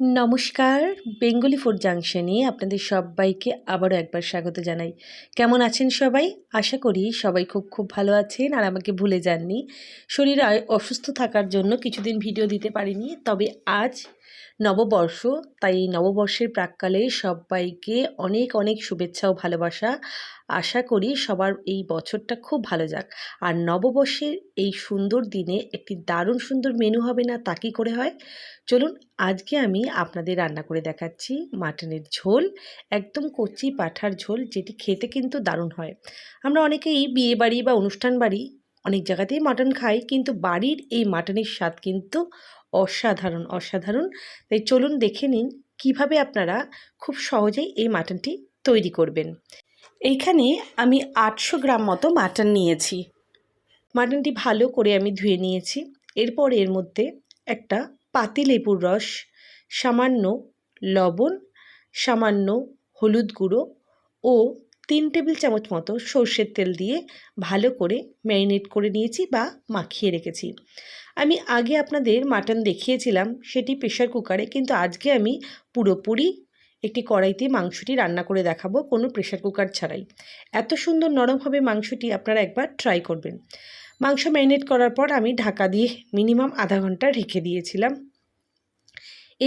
নমস্কার, Bengali food জাংশনে আপনাদের সবাইকে আবারও একবার স্বাগত জানাই। কেমন আছেন সবাই? আশা করি সবাই খুব ভালো আছেন আর আমাকে ভুলে যাননি। শরীর অসুস্থ থাকার জন্য কিছুদিন ভিডিও দিতে পারিনি, তবে আজ নববর্ষ, তাই এই নববর্ষের প্রাক্কালে সবাইকে অনেক অনেক শুভেচ্ছা ও ভালোবাসা। আশা করি সবার এই বছরটা খুব ভালো যাক। আর নববর্ষের এই সুন্দর দিনে একটি দারুণ সুন্দর মেনু হবে না, তা কী করে হয়? চলুন, আজকে আমি আপনাদের রান্না করে দেখাচ্ছি মাটনের ঝোল, একদম কচি পাঁঠার ঝোল, যেটি খেতে কিন্তু দারুণ হয়। আমরা অনেকেই বিয়েবাড়ি বা অনুষ্ঠান বাড়ি অনেক জায়গাতেই মাটন খাই, কিন্তু বাড়ির এই মাটনের স্বাদ কিন্তু অসাধারণ। তাই চলুন দেখে নিন কিভাবে আপনারা খুব সহজেই এই মাটনটি তৈরি করবেন। এইখানে আমি 800 গ্রাম মতো মাটন নিয়েছি। মাটনটি ভালো করে আমি ধুয়ে নিয়েছি। এরপর এর মধ্যে একটা পাতিলেবুর রস, সামান্য লবণ, সামান্য হলুদ গুঁড়ো ও 3 টেবিল চামচ মতো সর্ষের তেল দিয়ে ভালো করে ম্যারিনেট করে নিয়েছি বা মাখিয়ে রেখেছি। আমি আগে আপনাদের মাটন দেখিয়েছিলাম, সেটি প্রেশার কুকারে, কিন্তু আজকে আমি পুরোপুরি একটি কড়াইতে মাংসটি রান্না করে দেখাবো, কোনো প্রেশার কুকার ছাড়াই। এত সুন্দর নরম হবে মাংসটি, আপনারা একবার ট্রাই করবেন। মাংস ম্যারিনেট করার পর আমি ঢাকা দিয়ে মিনিমাম আধা ঘন্টা রেখে দিয়েছিলাম।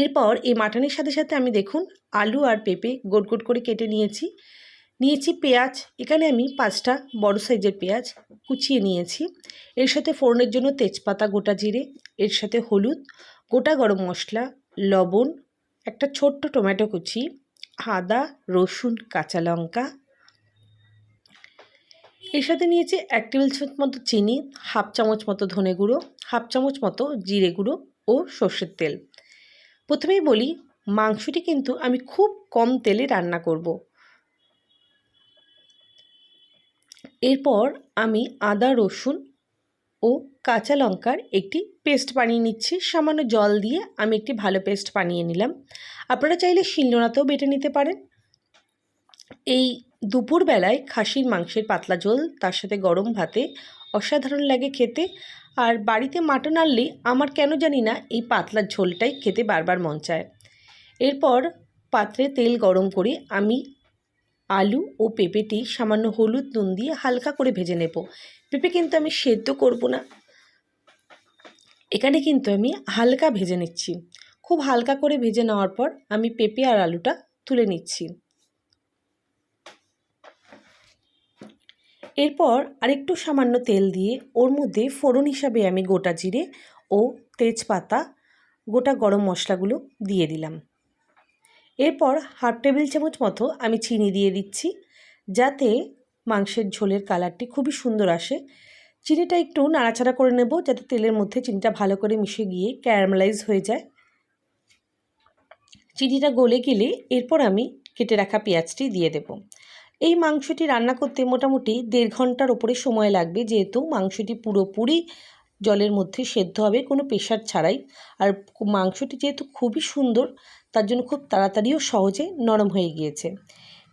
এরপর এই মাটনের সাথে আমি দেখুন আলু আর পেঁপে গোট করে কেটে নিয়েছি পেঁয়াজ। এখানে আমি 5টা বড় সাইজের পেঁয়াজ কুচিয়ে নিয়েছি। এর সাথে ফোড়নের জন্য তেজপাতা, গোটা জিরে, এর সাথে হলুদ, গোটা গরম মশলা, লবণ, একটা ছোট্ট টমেটো কুচি, আদা, রসুন, কাঁচা লঙ্কা। এর সাথে নিয়েছি 1 টেবিল চামচ মতো চিনি, হাফ চামচ মতো ধনে গুঁড়ো, হাফ চামচ মতো জিরে গুঁড়ো ও সর্ষের তেল। প্রথমেই বলি, মাংসটি কিন্তু আমি খুব কম তেলে রান্না করব। এরপর আমি আদা, রসুন ও কাঁচা লঙ্কার একটি পেস্ট বানিয়ে নিচ্ছি। সামান্য জল দিয়ে আমি একটি ভালো পেস্ট বানিয়ে নিলাম। আপনারা চাইলে শিলনোড়াতেও বেটে নিতে পারেন। এই দুপুরবেলায় খাসির মাংসের পাতলা ঝোল, তার সাথে গরম ভাতে অসাধারণ লাগে খেতে। আর বাড়িতে মাটন আনলেই আমার কেন জানি না এই পাতলা ঝোলটাই খেতে বারবার মন চায়। এরপর পাত্রে তেল গরম করে আমি আলু ও পেঁপেটি সামান্য হলুদ নুন দিয়ে হালকা করে ভেজে নেব। পেঁপে কিন্তু আমি সেদ্ধ করব না, এখানে কিন্তু আমি হালকা ভেজে নিচ্ছি। খুব হালকা করে ভেজে নেওয়ার পর আমি পেঁপে আর আলুটা তুলে নিচ্ছি। এরপর আরেকটু সামান্য তেল দিয়ে ওর মধ্যে ফোড়ন হিসাবে আমি গোটা জিরে ও তেজপাতা, গোটা গরম মশলাগুলো দিয়ে দিলাম। এরপর হাফ টেবিল চামচ মতো আমি চিনি দিয়ে দিচ্ছি, যাতে মাংসের ঝোলের কালারটি খুবই সুন্দর আসে। চিনিটা একটু নাড়াচাড়া করে নেব, যাতে তেলের মধ্যে চিনিটা ভালো করে মিশে গিয়ে ক্যারামেলাইজ হয়ে যায়। চিনিটা গলে গেলে এরপর আমি কেটে রাখা পেঁয়াজটি দিয়ে দেব। এই মাংসটি রান্না করতে মোটামুটি 1.5 ঘন্টার ওপরে সময় লাগবে, যেহেতু মাংসটি পুরোপুরি জলের মধ্যে সেদ্ধ হবে, কোনো প্রেশার ছাড়াই। আর মাংসটি যেহেতু খুবই সুন্দর, তার জন্য খুব তাড়াতাড়িও সহজে নরম হয়ে গিয়েছে।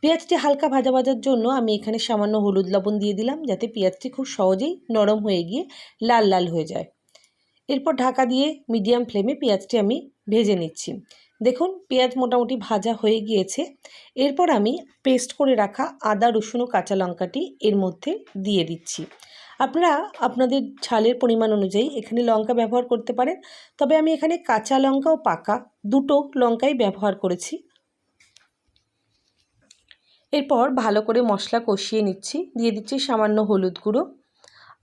পেঁয়াজটি হালকা ভাজার জন্য আমি এখানে সামান্য হলুদ লবণ দিয়ে দিলাম, যাতে পেঁয়াজটি খুব সহজেই নরম হয়ে গিয়ে লাল হয়ে যায়। এরপর ঢাকা দিয়ে মিডিয়াম ফ্লেমে পেঁয়াজটি আমি ভেজে নিচ্ছি। দেখুন পেঁয়াজ মোটামুটি ভাজা হয়ে গিয়েছে। এরপর আমি পেস্ট করে রাখা আদা, রসুন ও কাঁচা লঙ্কাটি এর মধ্যে দিয়ে দিচ্ছি। আপনারা আপনাদের ঝালের পরিমাণ অনুযায়ী এখানে লঙ্কা ব্যবহার করতে পারেন, তবে আমি এখানে কাঁচা লঙ্কা ও পাকা দুটো লঙ্কাই ব্যবহার করেছি। এরপর ভালো করে মশলা কষিয়ে নিচ্ছি। দিয়ে দিচ্ছি সামান্য হলুদ গুঁড়ো,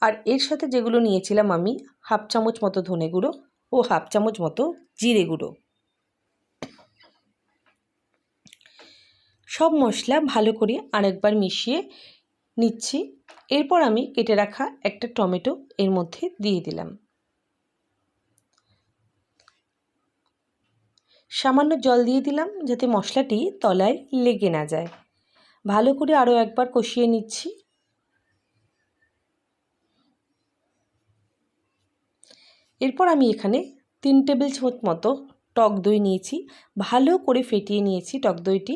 আর এর সাথে যেগুলো নিয়েছিলাম আমি হাফ চামচ মতো ধনে গুঁড়ো ও হাফ চামচ মতো জিরে গুঁড়ো। সব মশলা ভালো করে আরেকবার মিশিয়ে নিচ্ছি। এরপর আমি কেটে রাখা একটা টমেটো এর মধ্যে দিয়ে দিলাম। সামান্য জল দিয়ে দিলাম, যাতে মশলাটি তলায় লেগে না যায়। ভালো করে আরও একবার কষিয়ে নিচ্ছি। এরপর আমি এখানে 3 টেবিল চামচ মতো টক দই নিয়েছি, ভালো করে ফেটিয়ে নিয়েছি টক দইটি।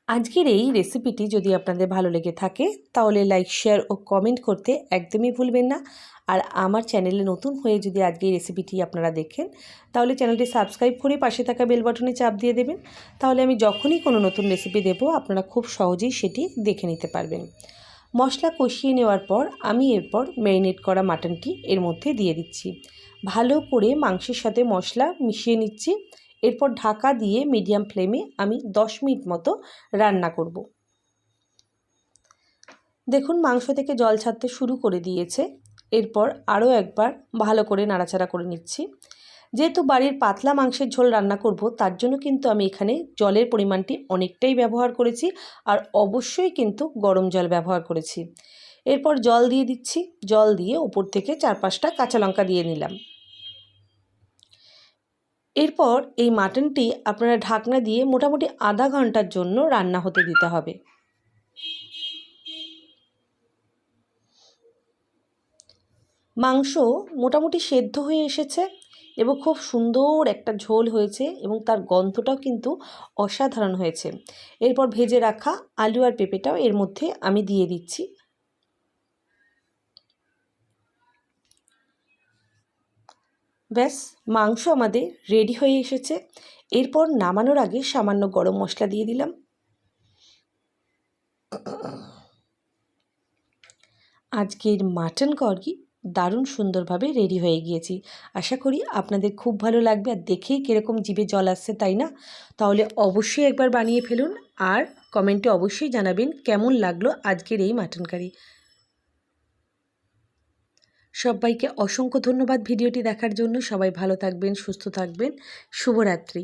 আজকের এই রেসিপিটি যদি আপনাদের ভালো লেগে থাকে তাহলে লাইক, শেয়ার ও কমেন্ট করতে একদমই ভুলবেন না। আর আমার চ্যানেলে নতুন হয়ে যদি আজকে এই রেসিপিটি আপনারা দেখেন তাহলে চ্যানেলটি সাবস্ক্রাইব করে পাশে থাকা বেল বাটনে চাপ দিয়ে দেবেন। তাহলে আমি যখনই কোনো নতুন রেসিপি দেবো আপনারা খুব সহজেই সেটি দেখে নিতে পারবেন। মশলা কষিয়ে নেওয়ার পর আমি এরপর ম্যারিনেট করা মাটনটি এর মধ্যে দিয়ে দিচ্ছি। ভালো করে মাংসের সাথে মশলা মিশিয়ে নিচ্ছি। এরপর ঢাকা দিয়ে মিডিয়াম ফ্লেমে আমি 10 মিনিট মতো রান্না করব। দেখুন মাংস থেকে জল ছাড়তে শুরু করে দিয়েছে। এরপর আরও একবার ভালো করে নাড়াচাড়া করে নিচ্ছি। যেহেতু বাড়ির পাতলা মাংসের ঝোল রান্না করব তার জন্য কিন্তু আমি এখানে জলের পরিমাণটি অনেকটাই ব্যবহার করেছি, আর অবশ্যই কিন্তু গরম জল ব্যবহার করেছি। এরপর জল দিয়ে দিচ্ছি। জল দিয়ে ওপর থেকে 4-5টা কাঁচা লঙ্কা দিয়ে নিলাম। এরপর এই মাটনটি আপনারা ঢাকনা দিয়ে মোটামুটি আধা ঘন্টার জন্য রান্না হতে দিতে হবে। মাংস মোটামুটি সেদ্ধ হয়ে এসেছে এবং খুব সুন্দর একটা ঝোল হয়েছে এবং তার গন্ধটাও কিন্তু অসাধারণ হয়েছে। এরপর ভেজে রাখা আলু আর পেঁপেটাও এর মধ্যে আমি দিয়ে দিচ্ছি। ব্যাস, মাংস আমাদের রেডি হয়ে এসেছে। এরপর নামানোর আগে সামান্য গরম মশলা দিয়ে দিলাম। আজকের মাটন কারি দারুণ সুন্দরভাবে রেডি হয়ে গিয়েছি। আশা করি আপনাদের খুব ভালো লাগবে, আর দেখেই কীরকম জিভে জল আসছে তাই না? তাহলে অবশ্যই একবার বানিয়ে ফেলুন, আর কমেন্টে অবশ্যই জানাবেন কেমন লাগলো আজকের এই মাটন কারি। সবাইকে অসংখ্য ধন্যবাদ ভিডিওটি দেখার জন্য। সবাই ভালো থাকবেন, সুস্থ থাকবেন। শুভরাত্রি।